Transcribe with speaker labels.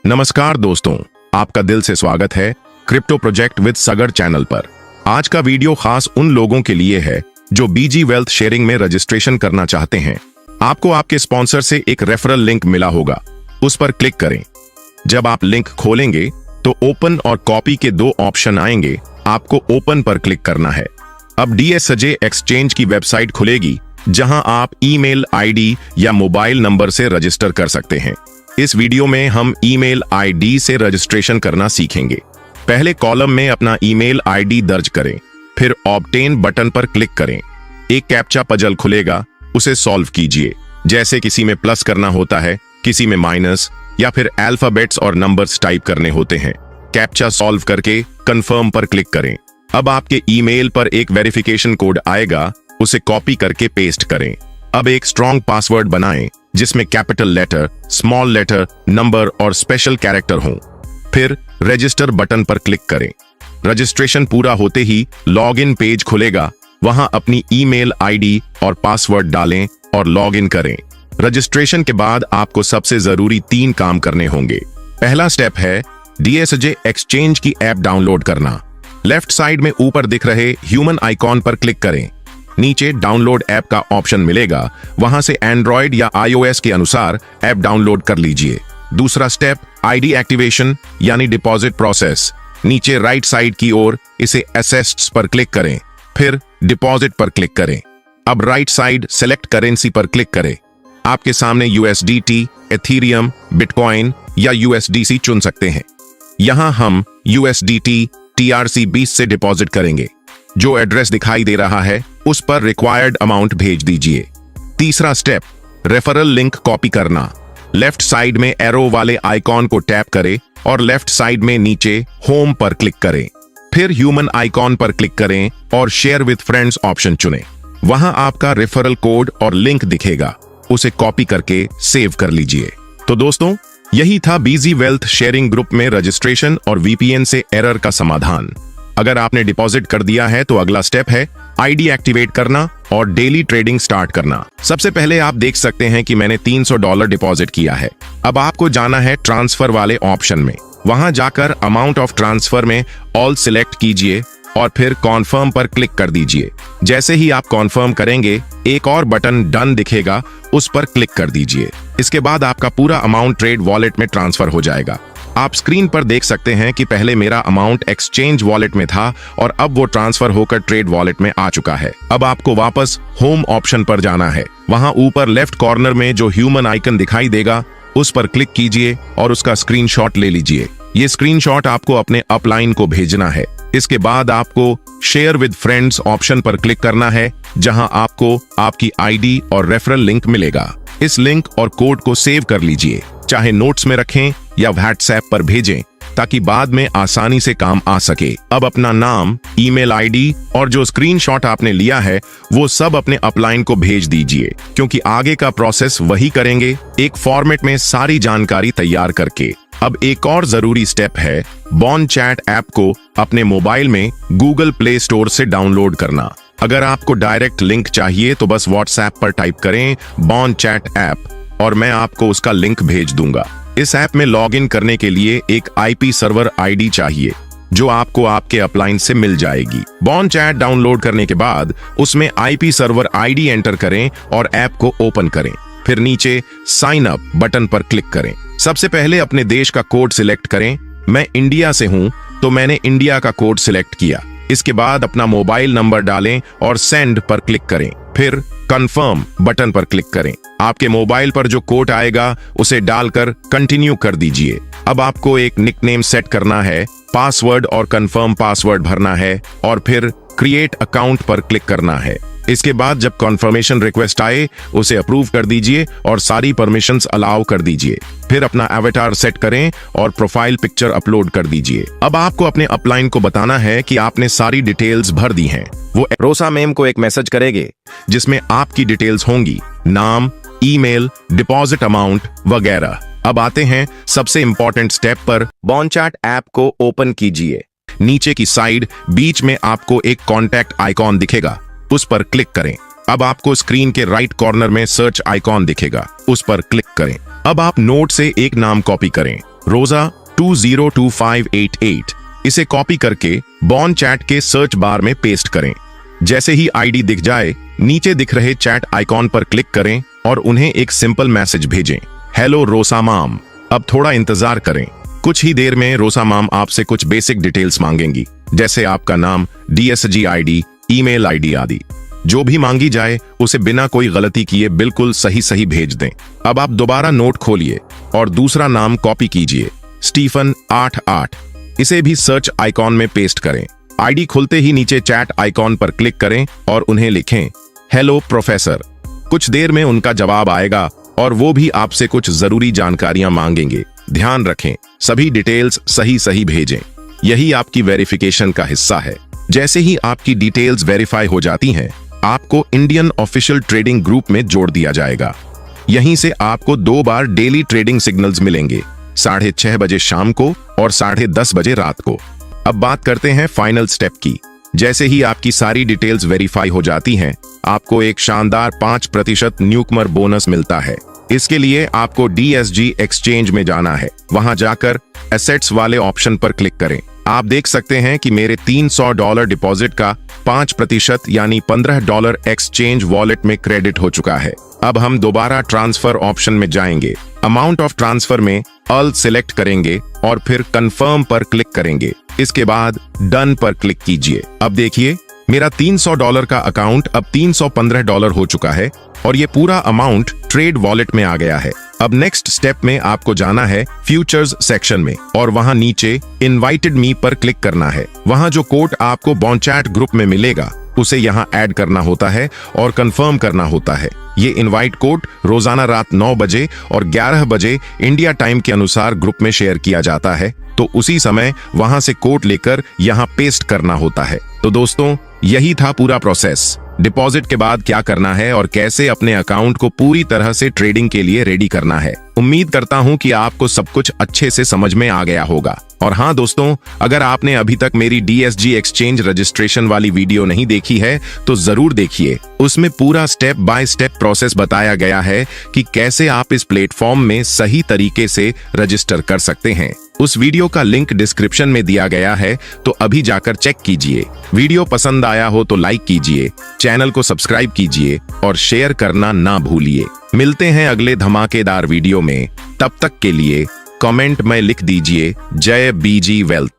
Speaker 1: नमस्कार दोस्तों, आपका दिल से स्वागत है crypto project with Sagar channel पर। आज का वीडियो खास उन लोगों के लिए है जो बीजी वेल्थ शेयरिंग में रजिस्ट्रेशन करना चाहते हैं। आपको आपके स्पॉन्सर से एक रेफरल लिंक मिला होगा, उस पर क्लिक करें। जब आप लिंक खोलेंगे तो ओपन और कॉपी के दो ऑप्शन आएंगे। आपको ओपन पर क्लिक करना है। अब DSJ एक्सचेंज की वेबसाइट खुलेगी जहां आप ईमेल आईडी या मोबाइल नंबर से रजिस्टर कर सकते हैं। इस वीडियो में हम ईमेल आईडी से रजिस्ट्रेशन करना सीखेंगे। पहले कॉलम में अपना ईमेल आईडी दर्ज करें, फिर ऑब्टेन बटन पर क्लिक करें। एक कैप्चा पजल खुलेगा, उसे सॉल्व कीजिए। जैसे किसी में प्लस करना होता है, किसी में माइनस या फिर अल्फाबेट्स और नंबर्स टाइप करने होते हैं। कैप्चा सॉल्व करके कंफर्म पर क्लिक करें। अब आपके ईमेल पर एक वेरिफिकेशन कोड आएगा, उसे कॉपी करके पेस्ट करें। अब एक स्ट्रॉन्ग पासवर्ड बनाएं जिसमें capital letter, small letter, number और स्पेशल कैरेक्टर हों। फिर रजिस्टर बटन पर क्लिक करें। रजिस्ट्रेशन पूरा होते ही लॉगिन पेज खुलेगा। वहां अपनी ईमेल आईडी और पासवर्ड डालें और लॉगिन करें। रजिस्ट्रेशन के बाद आपको सबसे जरूरी 3 काम करने होंगे। पहला स्टेप है DSJ एक्सचेंज की ऐप डाउनलोड करना। लेफ्ट साइड में ऊपर दिख रहे ह्यूमन आइकॉन पर क्लिक करें। नीचे डाउनलोड ऐप का ऑप्शन मिलेगा, वहां से एंड्रॉयड या iOS के अनुसार ऐप डाउनलोड कर लीजिए। दूसरा स्टेप आईडी एक्टिवेशन यानी डिपॉजिट प्रोसेस। नीचे राइट साइड की ओर इसे असेस्ट्स पर क्लिक करें, फिर डिपॉजिट पर क्लिक करें। अब राइट साइड सेलेक्ट करेंसी पर क्लिक करें। आपके सामने USDT, एथीरियम, बिटकॉइन या USDC चुन सकते हैं। यहां हम USDT TRC20 से डिपॉजिट करेंगे। जो एड्रेस दिखाई दे रहा है उस पर रिक्वायर्ड अमाउंट भेज दीजिए। तीसरा स्टेप रेफरल लिंक कॉपी करना। लेफ्ट साइड में एरो वाले आइकॉन को टैप करें और लेफ्ट साइड में नीचे होम पर क्लिक करें। फिर ह्यूमन आइकॉन पर क्लिक करें और शेयर विद फ्रेंड्स ऑप्शन चुनें। वहां आपका रेफरल कोड और लिंक दिखेगा, उसे कॉपी करके सेव कर लीजिए। तो दोस्तों, यही था बीजी वेल्थ शेयरिंग ग्रुप में रजिस्ट्रेशन और VPN से एरर का समाधान। अगर आपने डिपॉजिट कर दिया है तो अगला स्टेप है आईडी एक्टिवेट करना और डेली ट्रेडिंग स्टार्ट करना। सबसे पहले आप देख सकते हैं कि मैंने $300 डिपॉजिट किया है। अब आपको जाना है ट्रांसफर वाले ऑप्शन में। वहां जाकर अमाउंट ऑफ ट्रांसफर में ऑल सिलेक्ट कीजिए और फिर कॉन्फर्म पर क्लिक कर दीजिए। जैसे ही आप कॉन्फर्म करेंगे एक और बटन डन दिखेगा, उस पर क्लिक कर दीजिए। इसके बाद आपका पूरा अमाउंट ट्रेड वॉलेट में ट्रांसफर हो जाएगा। आप स्क्रीन पर देख सकते हैं कि पहले मेरा अमाउंट एक्सचेंज वॉलेट में था और अब वो ट्रांसफर होकर ट्रेड वॉलेट में आ चुका है। अब आपको वापस होम ऑप्शन पर जाना है। वहां ऊपर लेफ्ट कॉर्नर में जो ह्यूमन आइकन दिखाई देगा उस पर क्लिक कीजिए और उसका स्क्रीनशॉट ले लीजिए। ये स्क्रीनशॉट आपको अपने अपलाइन को भेजना है। इसके बाद आपको शेयर विद फ्रेंड्स ऑप्शन पर क्लिक करना है, जहां आपको आपकी आईडी और रेफरल लिंक मिलेगा। इस लिंक और कोड को सेव कर लीजिए, चाहे नोट्स में रखें या व्हाट्सएप पर भेजें, ताकि बाद में आसानी से काम आ सके। अब अपना नाम, ईमेल आईडी और जो स्क्रीनशॉट आपने लिया है वो सब अपने अपलाइन को भेज दीजिए, क्योंकि आगे का प्रोसेस वही करेंगे, एक फॉर्मेट में सारी जानकारी तैयार करके। अब एक और जरूरी स्टेप है बॉन्चैट ऐप को अपने मोबाइल में गूगल प्ले स्टोर से डाउनलोड करना। अगर आपको डायरेक्ट लिंक चाहिए तो बस व्हाट्सएप पर टाइप करें बॉन्चैट ऐप और मैं आपको उसका लिंक भेज दूंगा। इस ऐप में लॉगिन करने के लिए एक IP सर्वर आईडी चाहिए, जो आपको आपके अपलाइन से मिल जाएगी। बॉन्चैट डाउनलोड करने के बाद उसमें IP सर्वर आईडी एंटर करें और ऐप को ओपन करें। फिर नीचे साइन अप बटन पर क्लिक करें। सबसे पहले अपने देश का कोड सिलेक्ट करें। मैं इंडिया से हूं तो मैंने इंडिया का कोड सिलेक्ट किया। इसके बाद अपना मोबाइल नंबर डालें और सेंड पर क्लिक करें। फिर कंफर्म बटन पर क्लिक करें। आपके मोबाइल पर जो कोड आएगा उसे डालकर कंटिन्यू कर दीजिए। अब आपको एक निकनेम सेट करना है, पासवर्ड और कंफर्म पासवर्ड भरना है और फिर क्रिएट अकाउंट पर क्लिक करना है। इसके बाद जब कॉन्फर्मेशन रिक्वेस्ट आए उसे अप्रूव कर दीजिए और सारी परमिशंस अलाउ कर दीजिए। फिर अपना एवेटार सेट करें और प्रोफाइल पिक्चर अपलोड कर दीजिए। अब आपको अपने अपलाइन को बताना है कि आपने सारी डिटेल्स भर दी हैं। वो रोसा मैम को एक मैसेज करेंगे जिसमें आपकी डिटेल्स होंगी, नाम, ईमेल, डिपॉजिट अमाउंट वगैरह। अब आते हैं सबसे इंपॉर्टेंट स्टेप पर। बॉन्चैट ऐप को ओपन कीजिए। नीचे की साइड बीच में आपको एक कॉन्टैक्ट आइकॉन दिखेगा, उस पर क्लिक करें। अब आपको स्क्रीन के राइट कॉर्नर में सर्च आइकॉन दिखेगा, उस पर क्लिक करें। अब आप नोट से एक नाम कॉपी करें। रोजा 202588। इसे कॉपी करके बॉन चैट के सर्च बार में पेस्ट करें। जैसे ही आईडी दिख जाए, नीचे दिख रहे चैट आइकॉन पर क्लिक करें और उन्हें एक सिंपल मैसेज भेजें, हेलो रोसा माम। अब थोड़ा इंतजार करें। कुछ ही देर में रोसा माम आपसे कुछ बेसिक डिटेल्स मांगेंगी, जैसे आपका नाम, DSG आईडी, ईमेल आईडी आदि। जो भी मांगी जाए उसे बिना कोई गलती किए बिल्कुल सही भेज दें। अब आप दोबारा नोट खोलिए और दूसरा नाम कॉपी कीजिए, स्टीफन 88। इसे भी सर्च आइकॉन में पेस्ट करें। आईडी खुलते ही नीचे चैट आइकॉन पर क्लिक करें और उन्हें लिखें, हेलो प्रोफेसर। कुछ देर में उनका जवाब आएगा और वो भी आपसे कुछ जरूरी जानकारियां मांगेंगे। ध्यान रखें, सभी डिटेल्स सही भेजें। यही आपकी वेरिफिकेशन का हिस्सा है। जैसे ही आपकी डिटेल्स वेरीफाई हो जाती हैं, आपको इंडियन ऑफिशियल ट्रेडिंग ग्रुप में जोड़ दिया जाएगा। यहीं से आपको 2 बार डेली ट्रेडिंग सिग्नल्स मिलेंगे, 6:30 बजे शाम को और 10:30 बजे रात को। अब बात करते हैं फाइनल स्टेप की। जैसे ही आपकी सारी डिटेल्स वेरीफाई हो जाती हैं, आपको एक शानदार 5% न्यूकमर बोनस मिलता है। इसके लिए आपको DSG एक्सचेंज में जाना है। वहां जाकर एसेट्स वाले ऑप्शन पर क्लिक करें। आप देख सकते हैं कि मेरे $300 डिपॉजिट का 5% यानी $15 एक्सचेंज वॉलेट में क्रेडिट हो चुका है। अब हम दोबारा ट्रांसफर ऑप्शन में जाएंगे। अमाउंट ऑफ ट्रांसफर में ऑल सिलेक्ट करेंगे और फिर कंफर्म पर क्लिक करेंगे। इसके बाद डन पर क्लिक कीजिए। अब देखिए, मेरा $300 का अकाउंट अब $315 हो चुका है और ये पूरा अमाउंट ट्रेड वॉलेट में आ गया है। अब नेक्स्ट स्टेप में आपको जाना है फ्यूचर्स सेक्शन में और वहां नीचे इनवाइटेड मी पर क्लिक करना है। वहां जो कोड आपको बॉन्चैट ग्रुप में मिलेगा उसे यहां ऐड करना होता है और कंफर्म करना होता है। ये इनवाइट कोड रोजाना रात 9 बजे और 11 बजे इंडिया टाइम के अनुसार ग्रुप में शेयर किया जाता है, तो उसी समय वहां से कोड लेकर यहां पेस्ट करना होता है। तो दोस्तों, यही था पूरा प्रोसेस। डिपॉजिट के बाद क्या करना है और कैसे अपने अकाउंट को पूरी तरह से ट्रेडिंग के लिए रेडी करना है। उम्मीद करता हूं कि आपको सब कुछ अच्छे से समझ में आ गया होगा। और हाँ दोस्तों, अगर आपने अभी तक मेरी DSG एक्सचेंज रजिस्ट्रेशन वाली वीडियो नहीं देखी है तो जरूर देखिए। उसमें पूरा स्टेप बाय स्टेप प्रोसेस बताया गया है कि कैसे आप इस प्लेटफॉर्म में सही तरीके से रजिस्टर कर सकते हैं। उस वीडियो का लिंक डिस्क्रिप्शन में दिया गया है, तो अभी जाकर चेक कीजिए। वीडियो पसंद आया हो तो लाइक कीजिए, चैनल को सब्सक्राइब कीजिए और शेयर करना ना भूलिए। मिलते हैं अगले धमाकेदार वीडियो में। तब तक के लिए कमेंट में लिख दीजिए, जय BG वेल्थ।